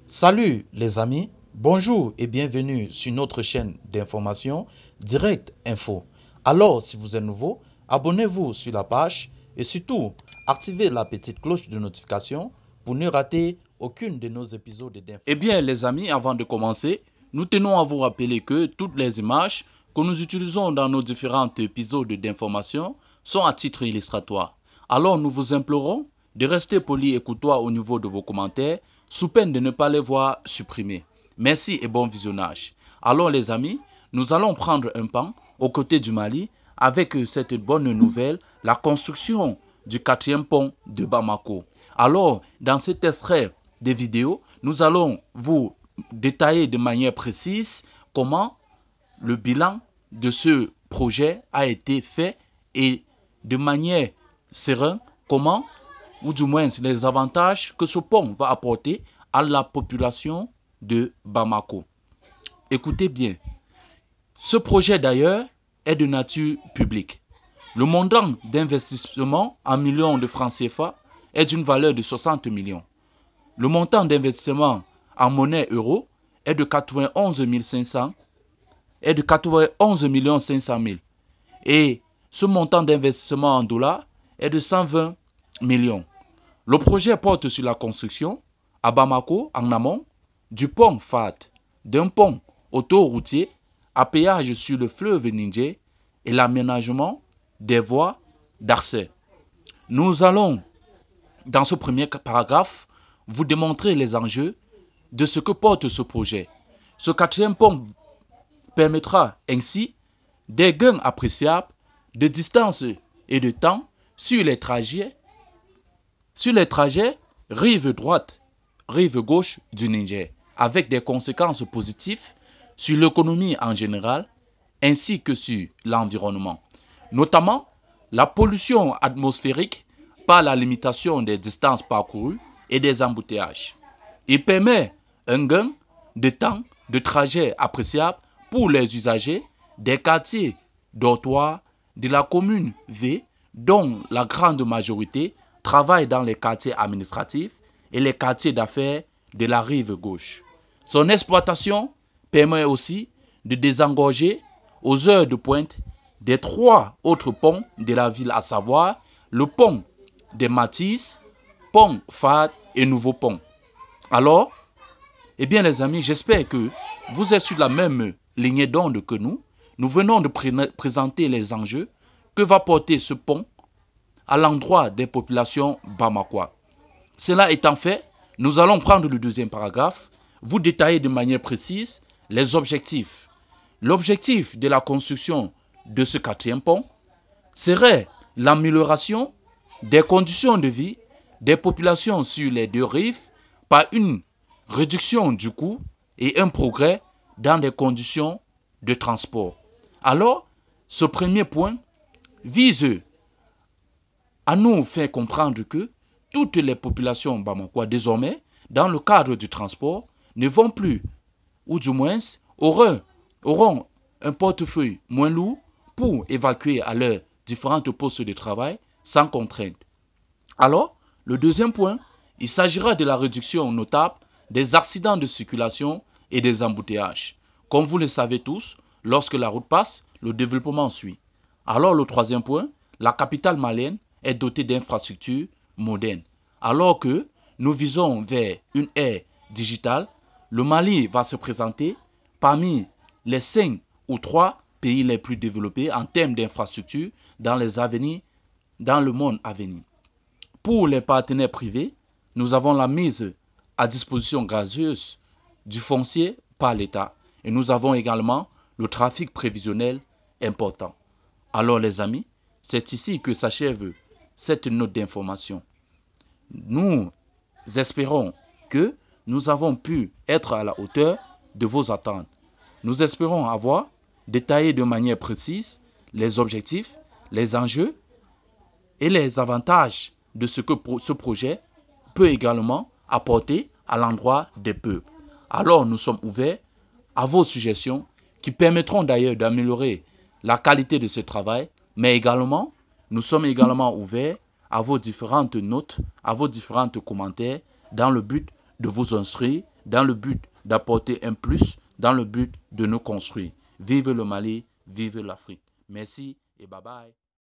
Salut les amis, bonjour et bienvenue sur notre chaîne d'information Direct Info. Alors si vous êtes nouveau, abonnez-vous sur la page et surtout activez la petite cloche de notification pour ne rater aucune de nos épisodes d'information. Eh bien les amis, avant de commencer, nous tenons à vous rappeler que toutes les images que nous utilisons dans nos différents épisodes d'information sont à titre illustratoire. Alors nous vous implorons de rester poli et courtois au niveau de vos commentaires, sous peine de ne pas les voir supprimés. Merci et bon visionnage. Alors les amis, nous allons prendre un pan aux côtés du Mali avec cette bonne nouvelle, la construction du 4e pont de Bamako. Alors, dans cet extrait des vidéos, nous allons vous détailler de manière précise comment le bilan de ce projet a été fait et de manière sereine, comment, ou du moins les avantages que ce pont va apporter à la population de Bamako. Écoutez bien, ce projet d'ailleurs est de nature publique. Le montant d'investissement en millions de francs CFA est d'une valeur de 60 millions. Le montant d'investissement en monnaie euro est de 91 500 000 et ce montant d'investissement en dollars est de 120 millions. Le projet porte sur la construction à Bamako, en amont, du pont FAD, d'un pont autoroutier à péage sur le fleuve Niger et l'aménagement des voies d'accès. Nous allons, dans ce premier paragraphe, vous démontrer les enjeux de ce que porte ce projet. Ce 4e pont permettra ainsi des gains appréciables de distance et de temps sur les trajets rive droite, rive gauche du Niger, avec des conséquences positives sur l'économie en général ainsi que sur l'environnement, notamment la pollution atmosphérique par la limitation des distances parcourues et des embouteillages. Il permet un gain de temps de trajet appréciable pour les usagers des quartiers dortoirs de la commune V, dont la grande majorité travaille dans les quartiers administratifs et les quartiers d'affaires de la rive gauche. Son exploitation permet aussi de désengorger aux heures de pointe des 3 autres ponts de la ville, à savoir le pont des Mathis, pont FAD et nouveau pont. Alors, eh bien les amis, j'espère que vous êtes sur la même lignée d'onde que nous. Nous venons de présenter les enjeux que va porter ce pont à l'endroit des populations bamakois. Cela étant fait, nous allons prendre le 2e paragraphe, vous détailler de manière précise les objectifs. L'objectif de la construction de ce 4e pont serait l'amélioration des conditions de vie des populations sur les 2 rives par une réduction du coût et un progrès dans les conditions de transport. Alors, ce premier point vise à nous faire comprendre que toutes les populations bamakois, désormais, dans le cadre du transport, ne vont plus, ou du moins auront un portefeuille moins lourd pour évacuer à leurs différentes postes de travail sans contrainte. Alors, le 2e point, il s'agira de la réduction notable des accidents de circulation et des embouteillages. Comme vous le savez tous, lorsque la route passe, le développement suit. Alors le 3e point, la capitale malienne est dotée d'infrastructures modernes. Alors que nous visons vers une ère digitale, le Mali va se présenter parmi les 5 ou 3 pays les plus développés en termes d'infrastructures dans le monde à venir. Pour les partenaires privés, nous avons la mise à disposition gracieuse du foncier par l'État et nous avons également le trafic prévisionnel important. Alors les amis, c'est ici que s'achève cette note d'information. Nous espérons que nous avons pu être à la hauteur de vos attentes. Nous espérons avoir détaillé de manière précise les objectifs, les enjeux et les avantages de ce que ce projet peut également apporter à l'endroit des peuples. Alors nous sommes ouverts à vos suggestions qui permettront d'ailleurs d'améliorer la qualité de ce travail, mais également, nous sommes également ouverts à vos différentes notes, à vos différents commentaires dans le but de vous instruire dans le but d'apporter un plus, dans le but de nous construire. Vive le Mali, vive l'Afrique. Merci et bye bye.